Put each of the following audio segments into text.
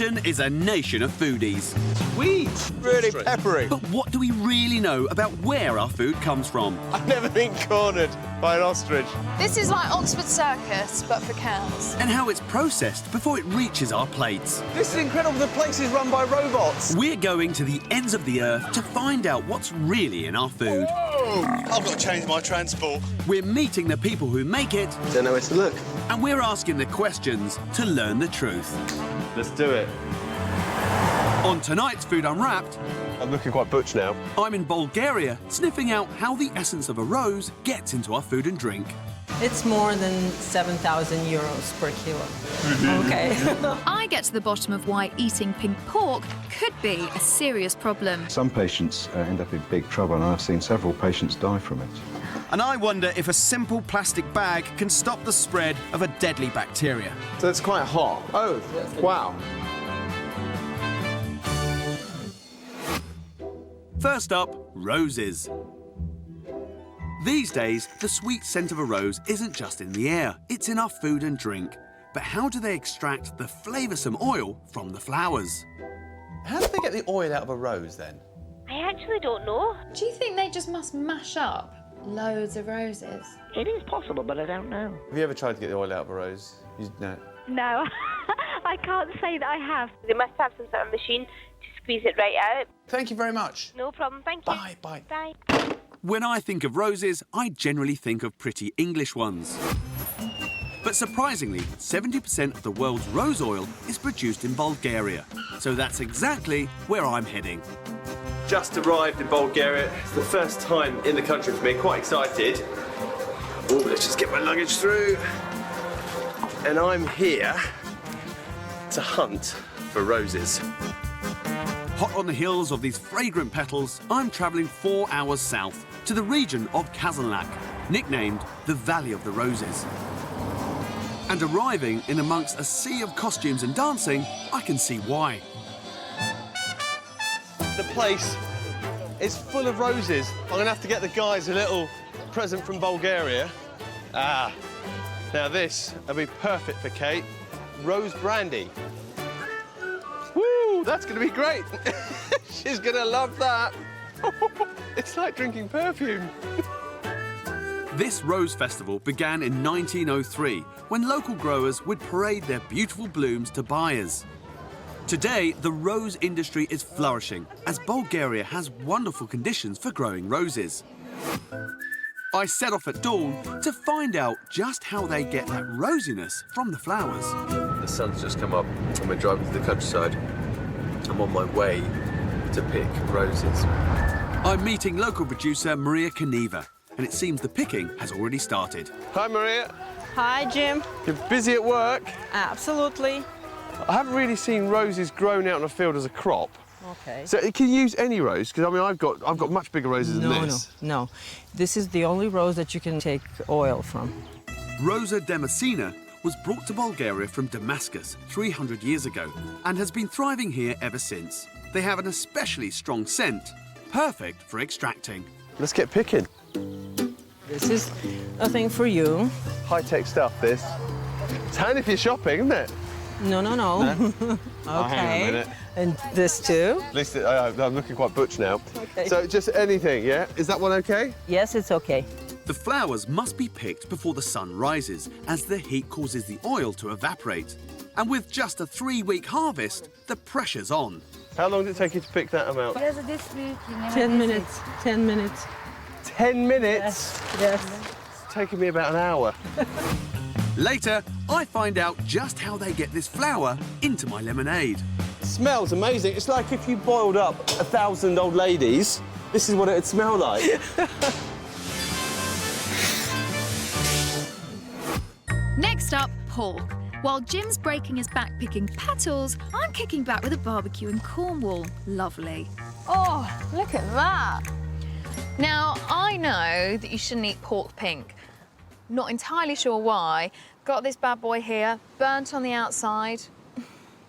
kitchen is a nation of foodies. Sweet. Really peppery. But what do we really know about where our food comes from? I've never been cornered by an ostrich. This is like Oxford Circus, but for cows. And how it's processed before it reaches our plates. This is incredible. The place is run by robots. We're going to the ends of the earth to find out what's really in our food. Whoa. I've got to change my transport. We're meeting the people who make it. Don't know where to look. And we're asking the questions to learn the truth. Let's do it. On tonight's Food Unwrapped, I'm looking quite butch now. I'm in Bulgaria, sniffing out how the essence of a rose gets into our food and drink. It's more than 7,000 euros per kilo. OK. I get to the bottom of why eating pink pork could be a serious problem. Some patients end up in big trouble, and I've seen several patients die from it. And I wonder if a simple plastic bag can stop the spread of a deadly bacteria. So it's quite hot. Oh, wow. First up, roses. These days, the sweet scent of a rose isn't just in the air, it's in our food and drink. But how do they extract the flavoursome oil from the flowers? How do they get the oil out of a rose, then? I actually don't know. Do you think they just must mash up loads of roses? It is possible, but I don't know. Have you ever tried to get the oil out of a rose? No. No, I can't say that I have. They must have some sort of machine to squeeze it right out. Thank you very much. No problem, thank you. Bye, bye. Bye. When I think of roses, I generally think of pretty English ones. But surprisingly, 70% of the world's rose oil is produced in Bulgaria. So that's exactly where I'm heading. Just arrived in Bulgaria. It's the first time in the country for me. Quite excited. Oh, let's just get my luggage through. And I'm here to hunt for roses. Hot on the heels of these fragrant petals, I'm travelling 4 hours south to the region of Kazanlak, nicknamed the Valley of the Roses. And arriving in amongst a sea of costumes and dancing, I can see why. The place is full of roses. I'm going to have to get the guys a little present from Bulgaria. Ah, now this will be perfect for Kate. Rose brandy. Woo, that's going to be great. She's going to love that. It's like drinking perfume. This Rose Festival began in 1903, when local growers would parade their beautiful blooms to buyers. Today, the rose industry is flourishing, as Bulgaria has wonderful conditions for growing roses. I set off at dawn to find out just how they get that rosiness from the flowers. The sun's just come up and we're driving to the countryside. I'm on my way to pick roses. I'm meeting local producer Maria Kaneva, and it seems the picking has already started. Hi, Maria. Hi, Jim. You're busy at work? Absolutely. I haven't really seen roses grown out in a field as a crop. OK. So can you use any rose? Because I mean, I've got much bigger roses than this. No. This is the only rose that you can take oil from. Rosa Damascena was brought to Bulgaria from Damascus 300 years ago and has been thriving here ever since. They have an especially strong scent, perfect for extracting. Let's get picking. This is a thing for you. High-tech stuff, this. It's handy for your shopping, isn't it? No. OK. Oh, hang on a minute. And this too? At least I'm looking quite butch now. OK. So just anything, yeah? Is that one OK? Yes, it's OK. The flowers must be picked before the sun rises, as the heat causes the oil to evaporate. And with just a 3-week harvest, the pressure's on. How long did it take you to pick that amount? 10 minutes. 10 minutes. 10 minutes? Yes. It's taken me about an hour. Later, I find out just how they get this flour into my lemonade. It smells amazing. It's like if you boiled up 1,000 old ladies, this is what it'd smell like. Next up, pork. While Jim's breaking his back picking petals, I'm kicking back with a barbecue in Cornwall. Lovely. Oh, look at that. Now, I know that you shouldn't eat pork pink. Not entirely sure why. Got this bad boy here, burnt on the outside.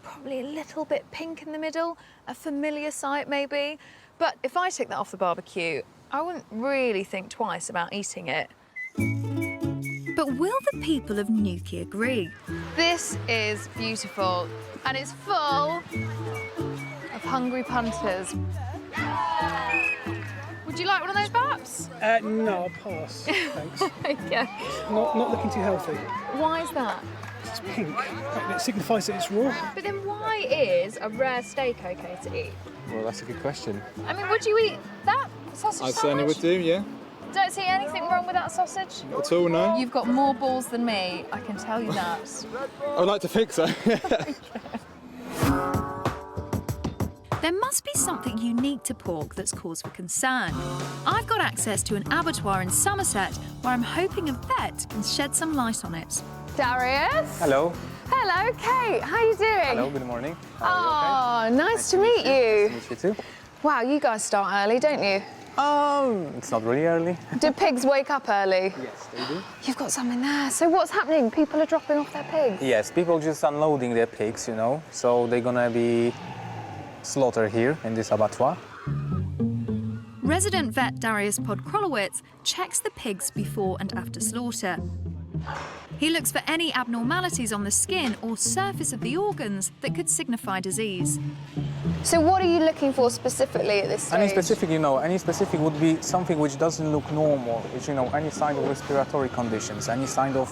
Probably a little bit pink in the middle. A familiar sight, maybe. But if I take that off the barbecue, I wouldn't really think twice about eating it. But But will the people of Newquay agree? This is beautiful, and it's full of hungry punters. Would you like one of those, perhaps? No, I'll pass. Thanks. Okay. Not looking too healthy. Why is that? It's pink. It signifies that it's raw. But then why is a rare steak okay to eat? Well, that's a good question. I mean, would you eat that sausage I sandwich? certainly would do, yeah. Don't see anything wrong with that sausage. Not at all, no. You've got more balls than me, I can tell you that. I would like to think so. There must be something unique to pork that's cause for concern. I've got access to an abattoir in Somerset where I'm hoping a vet can shed some light on it. Darius? Hello. Hello, Kate. How are you doing? Hello, good morning. Oh, nice to meet you. Nice to meet you too. Wow, you guys start early, don't you? It's not really early. Do pigs wake up early? Yes, they do. You've got some in there. So what's happening? People are dropping off their pigs? Yes, people just unloading their pigs, you know, so they're gonna be slaughtered here in this abattoir. Resident vet Darius Podkrolowicz checks the pigs before and after slaughter. He looks for any abnormalities on the skin or surface of the organs that could signify disease. So what are you looking for specifically at this stage? Any specific would be something which doesn't look normal, which, any sign of respiratory conditions, any sign of,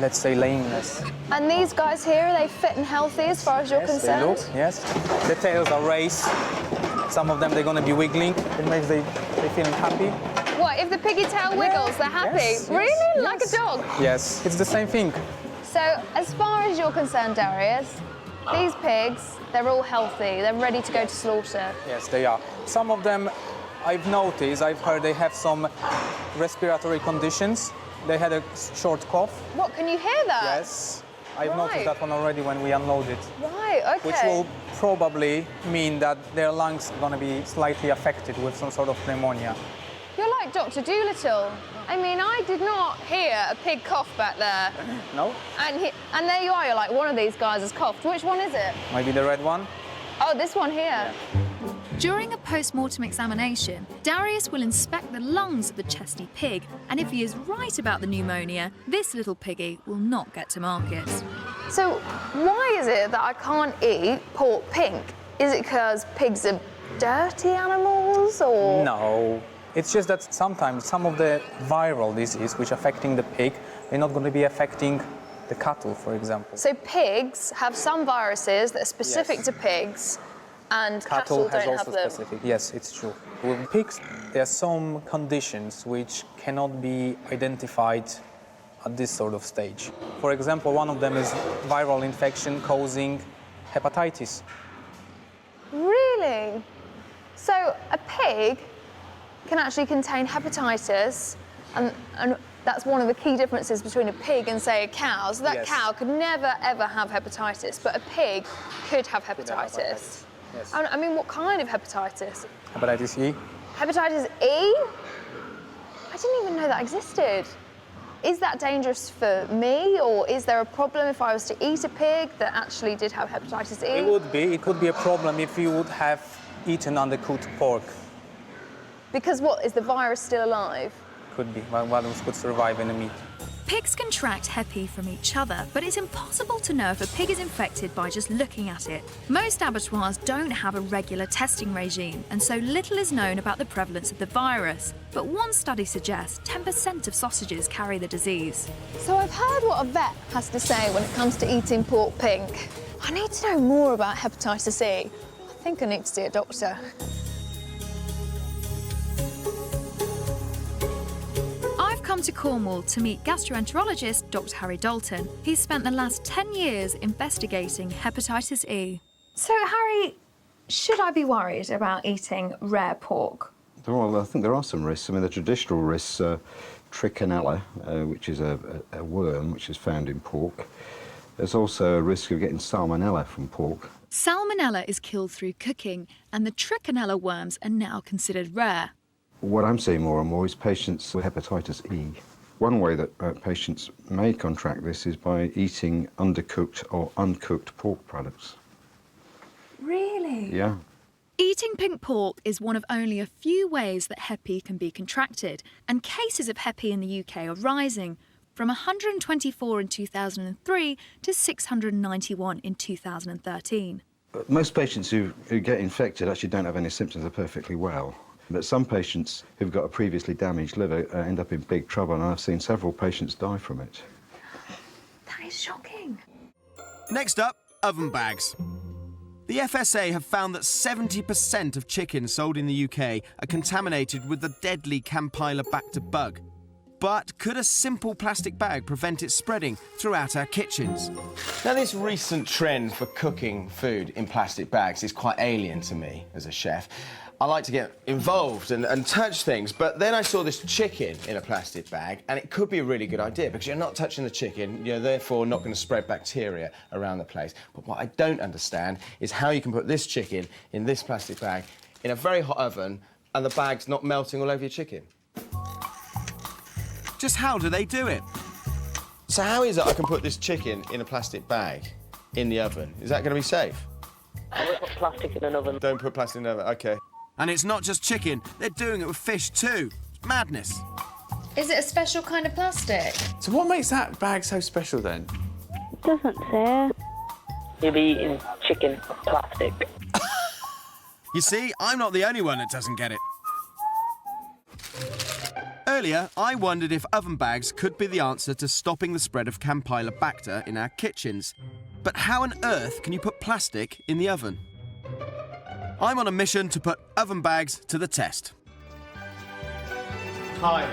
let's say, lameness. And these guys here, are they fit and healthy as far as you're concerned? They look, yes. The tails are raised. Some of them, they're going to be wiggling. It makes they feeling happy. What, if the piggy tail wiggles, they're happy? Yes, Really? yes. Like a dog? Yes, it's the same thing. So, as far as you're concerned, Darius, these pigs, they're all healthy. They're ready to go to slaughter. Yes, they are. Some of them, I've noticed, I've heard they have some respiratory conditions. They had a short cough. What, can you hear that? Yes, I've Right. noticed that one already when we unloaded. Right, okay. Which will probably mean that their lungs are going to be slightly affected with some sort of pneumonia. You're like Dr. Dolittle. I mean, I did not hear a pig cough back there. No? And there you are, you're like, one of these guys has coughed. Which one is it? Maybe the red one? Oh, this one here. During a post-mortem examination, Darius will inspect the lungs of the chesty pig, and if he is right about the pneumonia, this little piggy will not get to market. So, why is it that I can't eat pork pink? Is it because pigs are dirty animals, or...? No. It's just that sometimes some of the viral disease which affecting the pig, they're not going to be affecting the cattle, for example. So pigs have some viruses that are specific Yes. to pigs, and cattle has don't also have them. specific. Yes, it's true. With pigs, there are some conditions which cannot be identified at this sort of stage. For example, one of them is viral infection causing hepatitis. Really? So a pig can actually contain hepatitis, and that's one of the key differences between a pig and, say, a cow. So that Yes. cow could never, ever have hepatitis, but a pig could have hepatitis. Yes. I mean, what kind of hepatitis? Hepatitis E. Hepatitis E? I didn't even know that existed. Is that dangerous for me, or is there a problem if I was to eat a pig that actually did have hepatitis E? It would be. It could be a problem if you would have eaten undercooked pork. Because what, is the virus still alive? Could be. One could survive in the meat. Pigs contract Hep E from each other, but it's impossible to know if a pig is infected by just looking at it. Most abattoirs don't have a regular testing regime, and so little is known about the prevalence of the virus. But one study suggests 10% of sausages carry the disease. So I've heard what a vet has to say when it comes to eating pork pink. I need to know more about hepatitis E. I think I need to see a doctor. I've come to Cornwall to meet gastroenterologist Dr. Harry Dalton. He's spent the last 10 years investigating hepatitis E. So, Harry, should I be worried about eating rare pork? Well, I think there are some risks. I mean, the traditional risks are trichinella, which is a worm which is found in pork. There's also a risk of getting salmonella from pork. Salmonella is killed through cooking, and the trichinella worms are now considered rare. What I'm seeing more and more is patients with hepatitis E. One way that patients may contract this is by eating undercooked or uncooked pork products. Really? Yeah. Eating pink pork is one of only a few ways that Hep E can be contracted, and cases of Hep E in the UK are rising. from 124 in 2003 to 691 in 2013. Most patients who get infected actually don't have any symptoms, are perfectly well. But some patients who've got a previously damaged liver end up in big trouble, and I've seen several patients die from it. That is shocking. Next up, oven bags. The FSA have found that 70% of chickens sold in the UK are contaminated with the deadly Campylobacter bug. But could a simple plastic bag prevent it spreading throughout our kitchens? Now, this recent trend for cooking food in plastic bags is quite alien to me as a chef. I like to get involved and touch things, but then I saw this chicken in a plastic bag, and it could be a really good idea because you're not touching the chicken, you're therefore not going to spread bacteria around the place. But what I don't understand is how you can put this chicken in this plastic bag in a very hot oven and the bag's not melting all over your chicken. Just how do they do it? So how is it I can put this chicken in a plastic bag in the oven? Is that going to be safe? I would put plastic in an oven. Don't put plastic in the oven, OK. And it's not just chicken, they're doing it with fish too. It's madness. Is it a special kind of plastic? So what makes that bag so special then? It doesn't say. You'll be eating chicken plastic. You see, I'm not the only one that doesn't get it. Earlier, I wondered if oven bags could be the answer to stopping the spread of Campylobacter in our kitchens. But how on earth can you put plastic in the oven? I'm on a mission to put oven bags to the test. Hi.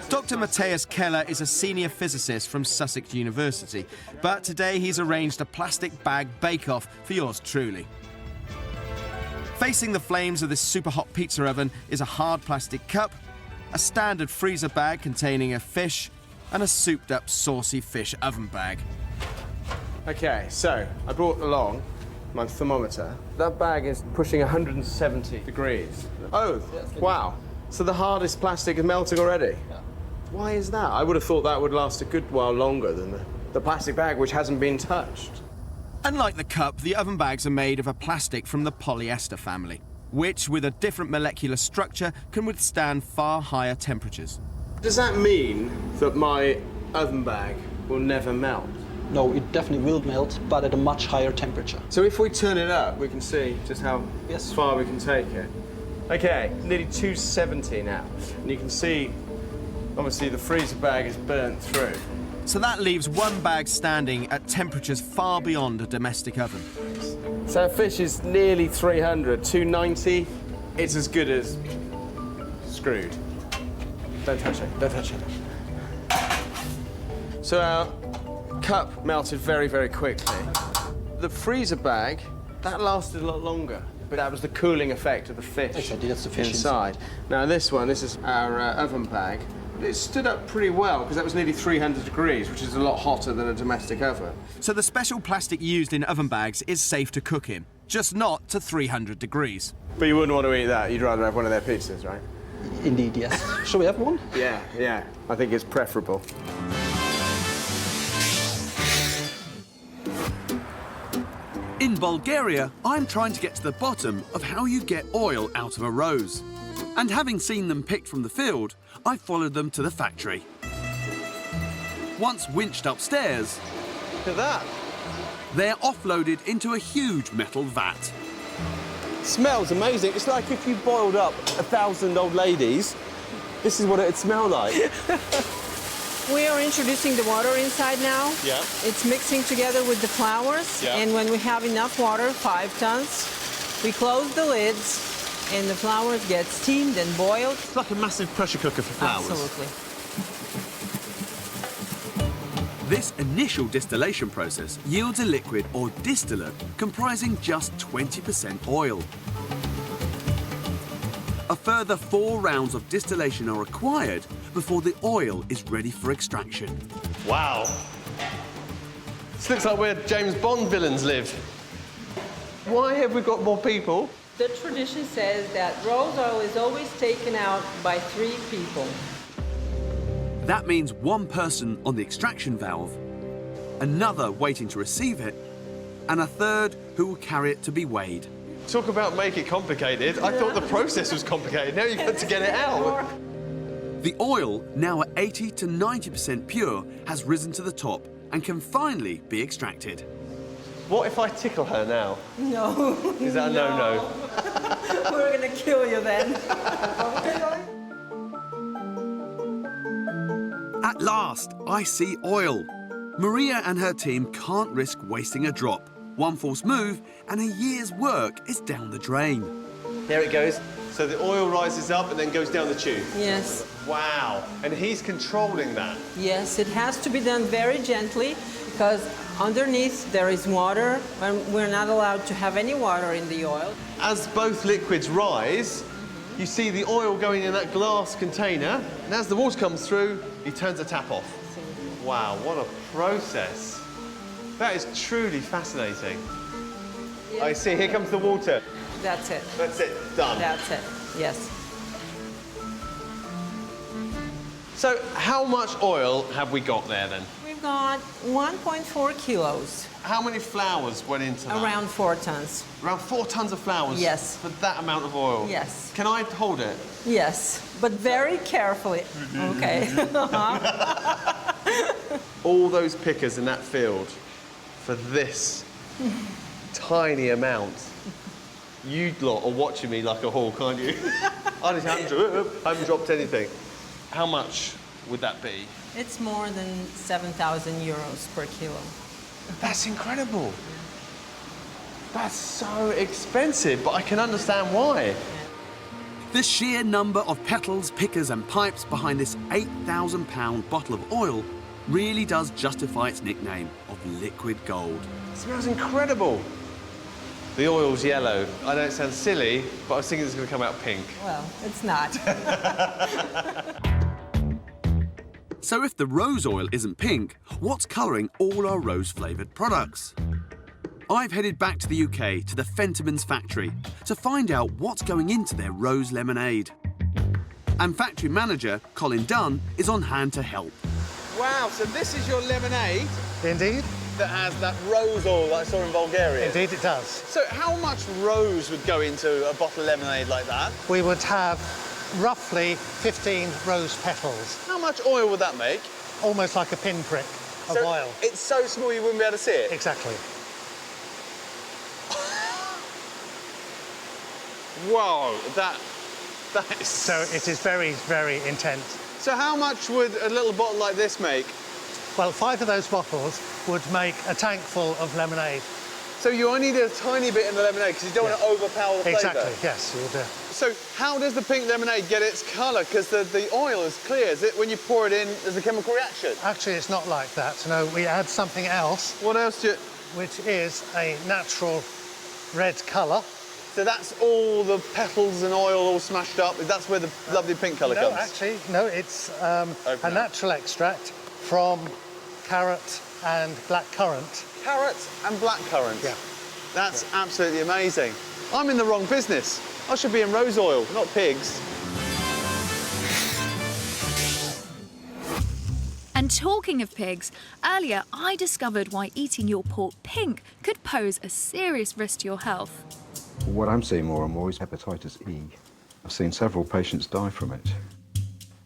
Dr. Matthias Keller is a senior physicist from Sussex University, but today he's arranged a plastic bag bake-off for yours truly. Facing the flames of this super hot pizza oven is a hard plastic cup, a standard freezer bag containing a fish, and a souped-up saucy fish oven bag. OK, so I brought along my thermometer. That bag is pushing 170 degrees. Oh, wow. So the hardest plastic is melting already? Yeah. Why is that? I would have thought that would last a good while longer than the plastic bag, which hasn't been touched. Unlike the cup, the oven bags are made of a plastic from the polyester family, which, with a different molecular structure, can withstand far higher temperatures. Does that mean that my oven bag will never melt? No, it definitely will melt, but at a much higher temperature. So if we turn it up, we can see just how far we can take it. OK, nearly 270 now. And you can see, obviously, the freezer bag is burnt through. So that leaves one bag standing at temperatures far beyond a domestic oven. So fish is nearly 300, 290. It's as good as screwed. Don't touch it, don't touch it. So our cup melted very, very quickly. The freezer bag, that lasted a lot longer, but that was the cooling effect of the fish Exactly, that's the fish inside. Now this one, this is our oven bag. It stood up pretty well because that was nearly 300 degrees, which is a lot hotter than a domestic oven. So the special plastic used in oven bags is safe to cook in, just not to 300 degrees. But you wouldn't want to eat that. You'd rather have one of their pizzas, right? Indeed, yes. Shall we have one? Yeah. I think it's preferable. In Bulgaria, I'm trying to get to the bottom of how you get oil out of a rose. And having seen them picked from the field, I followed them to the factory. Once winched upstairs, Look at that. they're offloaded into a huge metal vat. Smells amazing. It's like if you boiled up 1,000 old ladies, this is what it'd smell like. We are introducing the water inside now. Yeah. It's mixing together with the flours. Yeah. And when we have enough water, 5 tons, we close the lids and the flours get steamed and boiled. It's like a massive pressure cooker for flowers. Absolutely. This initial distillation process yields a liquid or distillate comprising just 20% oil. A further 4 rounds of distillation are required before the oil is ready for extraction. Wow. This looks like where James Bond villains live. Why have we got more people? The tradition says that rose oil is always taken out by 3 people. That means one person on the extraction valve, another waiting to receive it, and a third who will carry it to be weighed. Talk about make it complicated. I thought the process was complicated. Now you've got to get it out. The oil, now at 80 to 90% pure, has risen to the top and can finally be extracted. What if I tickle her now? No. Is that a no-no? We're going to kill you then. At last, I see oil. Maria and her team can't risk wasting a drop. One false move and a year's work is down the drain. There it goes. So the oil rises up and then goes down the tube. Yes. Wow. And he's controlling that. Yes, it has to be done very gently because underneath there is water and we're not allowed to have any water in the oil. As both liquids rise, you see the oil going in that glass container, and as the water comes through, he turns the tap off. Wow, what a process. That is truly fascinating. Yes. I see, here comes the water. That's it. That's it, done. That's it, yes. So how much oil have we got there then? We've got 1.4 kilos. How many flowers went into that? Around 4 tons. Around 4 tons of flowers? Yes. For that amount of oil? Yes. Can I hold it? Yes, but very carefully. Okay. All those pickers in that field for this tiny amount. You lot are watching me like a hawk, aren't you? I haven't dropped anything. How much would that be? It's more than 7,000 euros per kilo. That's incredible. That's so expensive, but I can understand why. The sheer number of petals, pickers and pipes behind this £8,000 bottle of oil really does justify its nickname of liquid gold. It smells incredible. The oil's yellow. I know it sounds silly, but I was thinking it's going to come out pink. Well, it's not. So if the rose oil isn't pink, what's colouring all our rose-flavoured products? I've headed back to the UK to the Fentimans factory to find out what's going into their rose lemonade. And factory manager Colin Dunn is on hand to help. Wow, so this is your lemonade? Indeed. That has that rose oil that I saw in Bulgaria? Indeed it does. So how much rose would go into a bottle of lemonade like that? We would have roughly 15 rose petals. How much oil would that make? Almost like a pinprick of oil. It's so small you wouldn't be able to see it? Exactly. Whoa, that is... So it is very, very intense. So how much would a little bottle like this make? Well, 5 of those bottles would make a tank full of lemonade. So you only need a tiny bit in the lemonade because you don't want to overpower the flavour? Exactly, yes, you do. So how does the pink lemonade get its colour? Because the oil is clear. Is it when you pour it in, there's a chemical reaction? Actually, it's not like that. No, we add something else. What else do you... Which is a natural red colour. So that's all the petals and oil all smashed up? That's where the lovely pink colour comes? No, actually, no, it's a natural extract from carrot and blackcurrant. Carrot and blackcurrant? Yeah. That's absolutely amazing. I'm in the wrong business. I should be in rose oil, not pigs. And talking of pigs, earlier I discovered why eating your pork pink could pose a serious risk to your health. What I'm seeing more and more is hepatitis E. I've seen several patients die from it.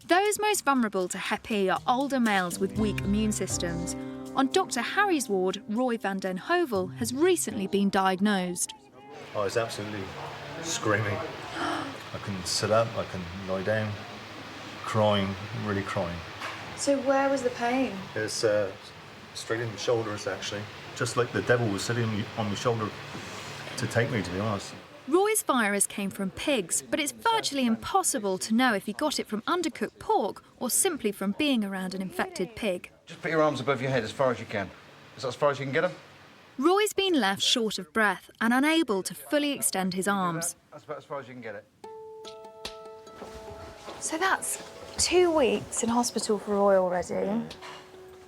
Those most vulnerable to Hep E are older males with weak immune systems. On Dr. Harry's ward, Roy van den Hovel has recently been diagnosed. I was absolutely screaming. I couldn't sit up, I couldn't lie down, crying, really crying. So where was the pain? It's straight in the shoulders, actually. Just like the devil was sitting on my shoulder to take me, to be honest. Roy's virus came from pigs, but it's virtually impossible to know if he got it from undercooked pork or simply from being around an infected pig. Just put your arms above your head as far as you can. Is that as far as you can get them? Roy's been left short of breath and unable to fully extend his arms. That's about as far as you can get it. So that's 2 weeks in hospital for Roy already.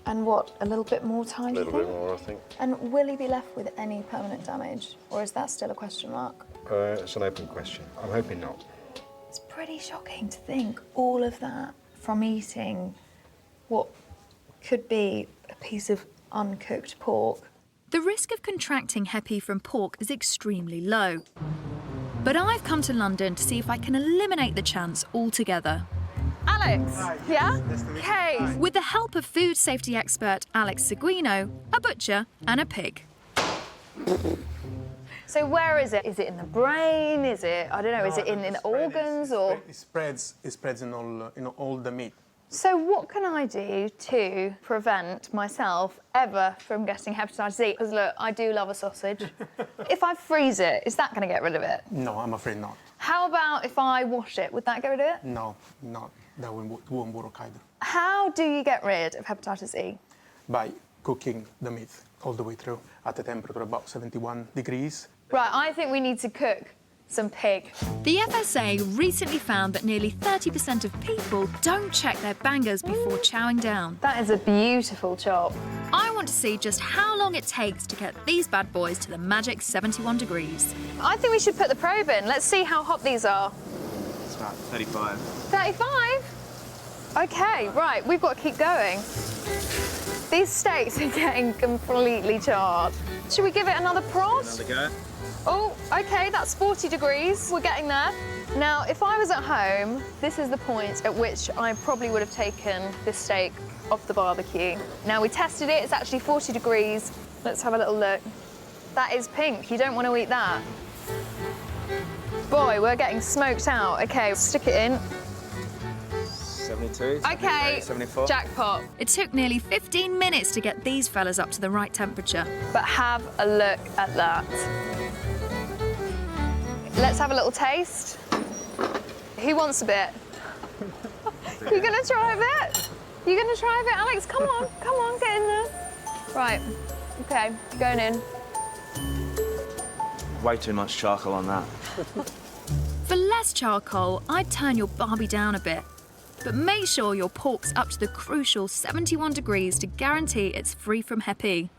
And what, a little bit more time, do you think? A little bit more, I think. And will he be left with any permanent damage? Or is that still a question mark? It's an open question. I'm hoping not. It's pretty shocking to think all of that from eating what could be a piece of uncooked pork. The risk of contracting Hep E from pork is extremely low. But I've come to London to see if I can eliminate the chance altogether. Alex, yeah? Okay. With the help of food safety expert Alex Seguino, a butcher and a pig. So where is it? Is it in the brain? Is it, I don't know, is it in the organs or? It spreads in all the meat. So what can I do to prevent myself ever from getting hepatitis C? Because look, I do love a sausage. If I freeze it, is that going to get rid of it? No, I'm afraid not. How about if I wash it? Would that get rid of it? No, that won't work either. How do you get rid of hepatitis E? By cooking the meat all the way through at a temperature about 71 degrees. Right, I think we need to cook some pig. The FSA recently found that nearly 30% of people don't check their bangers before chowing down. That is a beautiful chop. I want to see just how long it takes to get these bad boys to the magic 71 degrees. I think we should put the probe in. Let's see how hot these are. It's about 35. 35? OK, right, we've got to keep going. These steaks are getting completely charred. Should we give it another prod? Another go. Oh, OK, that's 40 degrees. We're getting there. Now, if I was at home, this is the point at which I probably would have taken this steak off the barbecue. Now, we tested it. It's actually 40 degrees. Let's have a little look. That is pink. You don't want to eat that. Boy, we're getting smoked out. OK, stick it in. 72. OK, 74. jackpot. It took nearly 15 minutes to get these fellas up to the right temperature. But have a look at that. Let's have a little taste. Who wants a bit? You're gonna try a bit? You're gonna try a bit? Alex, come on, get in there. Right, okay, going in. Way too much charcoal on that. For less charcoal, I'd turn your barbie down a bit. But make sure your pork's up to the crucial 71 degrees to guarantee it's free from Hep E.